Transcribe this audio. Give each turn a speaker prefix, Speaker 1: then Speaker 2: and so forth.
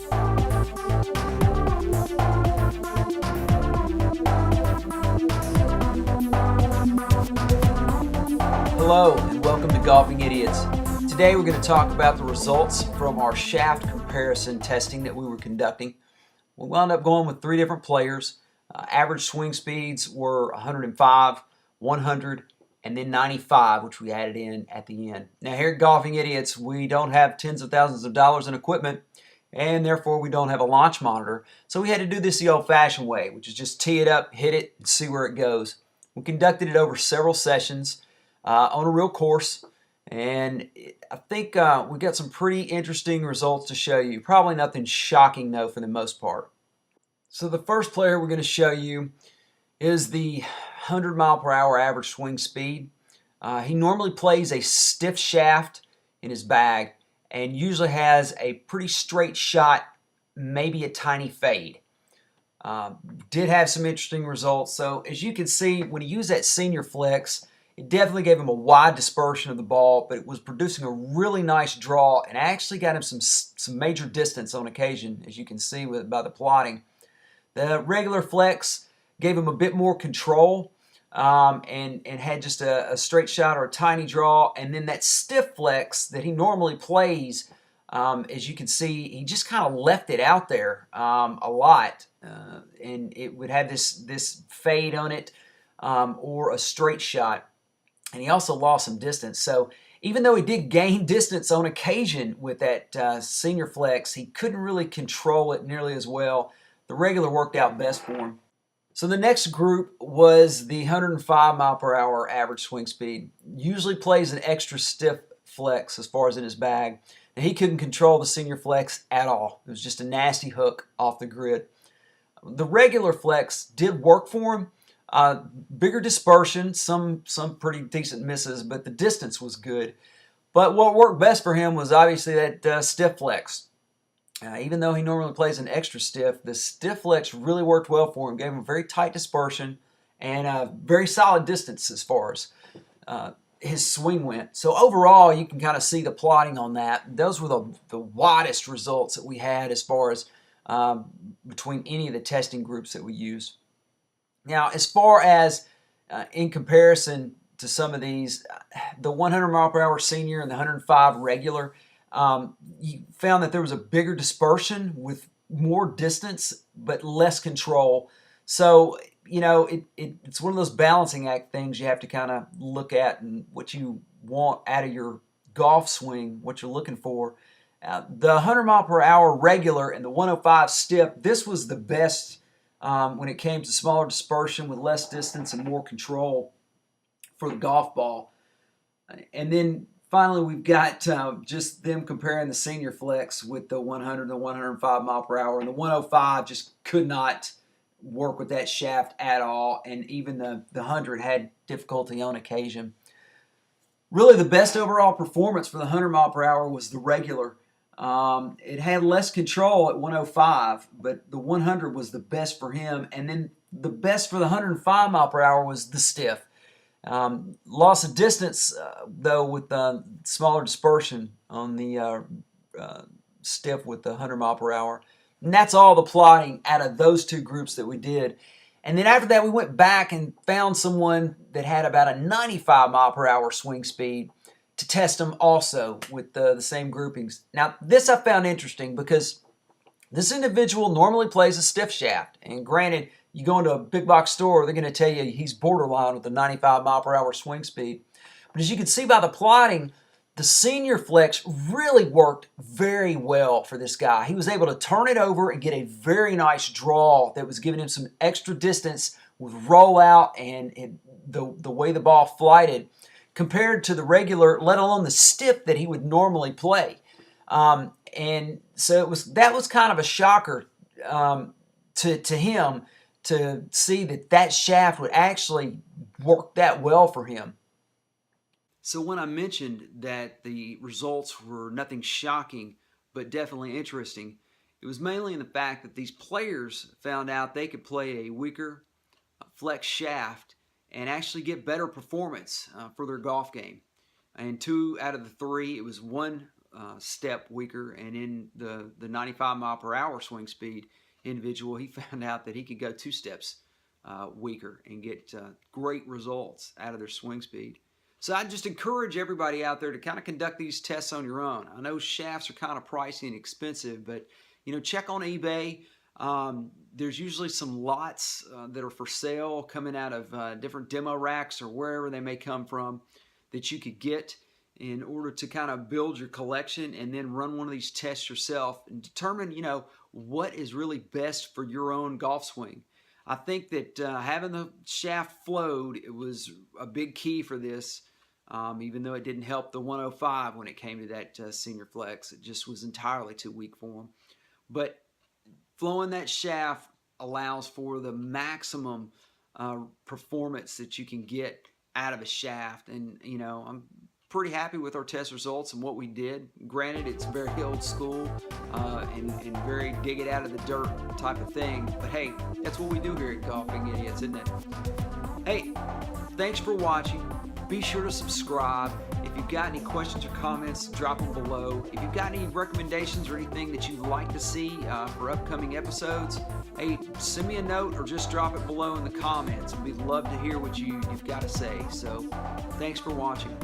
Speaker 1: Hello and welcome to Golfing Idiots. Today we're going to talk about the results from our shaft comparison testing that we were conducting. We wound up going with 3 different players. Average swing speeds were 105, 100, and then 95, which we added in at the end. Now here at Golfing Idiots, we don't have tens of thousands of dollars in equipment, and therefore we don't have a launch monitor. So we had to do this the old-fashioned way, which is just tee it up, hit it, and see where it goes. We conducted it over several sessions on a real course, and I think we got some pretty interesting results to show you. Probably nothing shocking though for the most part. So the first player we're going to show you is the 100 mile per hour average swing speed. He normally plays a stiff shaft in his bag and usually has a pretty straight shot, maybe a tiny fade. Did have some interesting results. So as you can see, when he used that senior flex, it definitely gave him a wide dispersion of the ball, but it was producing a really nice draw and actually got him some major distance on occasion, as you can see by the plotting. The regular flex gave him a bit more control and had just a straight shot or a tiny draw. And then that stiff flex that he normally plays, as you can see, he just kind of left it out there a lot. And it would have this fade on it or a straight shot. And he also lost some distance. So even though he did gain distance on occasion with that senior flex, he couldn't really control it nearly as well. The regular worked out best for him. So the next group was the 105 mile per hour average swing speed. Usually plays an extra stiff flex as far as in his bag. Now, he couldn't control the senior flex at all. It was just a nasty hook off the grid. The regular flex did work for him. Bigger dispersion, some pretty decent misses, but the distance was good. But what worked best for him was obviously that stiff flex. Even though he normally plays an extra stiff, the stiff flex really worked well for him, gave him a very tight dispersion and a very solid distance as far as his swing went. So overall, you can kind of see the plotting on that. Those were the widest results that we had as far as between any of the testing groups that we used. Now, as far as in comparison to some of these, the 100 mile per hour senior and the 105 regular, you found that there was a bigger dispersion with more distance but less control. So, you know, it's one of those balancing act things you have to kind of look at and what you want out of your golf swing, what you're looking for. The 100 mile per hour regular and the 105 stiff, this was the best when it came to smaller dispersion with less distance and more control for the golf ball. And then finally we've got just them comparing the senior flex with the 100 and the 105 mile per hour. And the 105 just could not work with that shaft at all. And even the 100 had difficulty on occasion. Really the best overall performance for the 100 mile per hour was the regular. It had less control at 105, but the 100 was the best for him. And then the best for the 105 mile per hour was the stiff. Loss of distance, though, with smaller dispersion on the stiff with the 100 mile per hour. And that's all the plotting out of those 2 groups that we did. And then after that, we went back and found someone that had about a 95 mile per hour swing speed to test them also with the same groupings. Now, this I found interesting because this individual normally plays a stiff shaft. And granted, you go into a big box store, they're going to tell you he's borderline with a 95 mile per hour swing speed. But as you can see by the plotting, the senior flex really worked very well for this guy. He was able to turn it over and get a very nice draw that was giving him some extra distance with rollout and the way the ball flighted, compared to the regular, let alone the stiff that he would normally play. And so that was kind of a shocker to him to see that shaft would actually work that well for him. So when I mentioned that the results were nothing shocking, but definitely interesting, it was mainly in the fact that these players found out they could play a weaker flex shaft and actually get better performance for their golf game. And 2 out of the 3, it was one step weaker, and in the 95 mile per hour swing speed individual, he found out that he could go 2 steps weaker and get great results out of their swing speed. So I just encourage everybody out there to kind of conduct these tests on your own. I know shafts are kind of pricey and expensive, but check on eBay. There's usually some lots that are for sale coming out of different demo racks or wherever they may come from that you could get in order to kind of build your collection and then run one of these tests yourself and determine, what is really best for your own golf swing. I think that having the shaft flowed, it was a big key for this. Even though it didn't help the 105 when it came to that senior flex. It just was entirely too weak for him. But flowing that shaft allows for the maximum performance that you can get out of a shaft. And, I'm pretty happy with our test results and what we did. Granted, it's very old school and very dig it out of the dirt type of thing. But, hey, that's what we do here at Golfing Idiots, isn't it? Hey, thanks for watching. Be sure to subscribe. If you've got any questions or comments, drop them below. If you've got any recommendations or anything that you'd like to see for upcoming episodes, hey, send me a note or just drop it below in the comments. We'd love to hear what you've got to say. So, thanks for watching.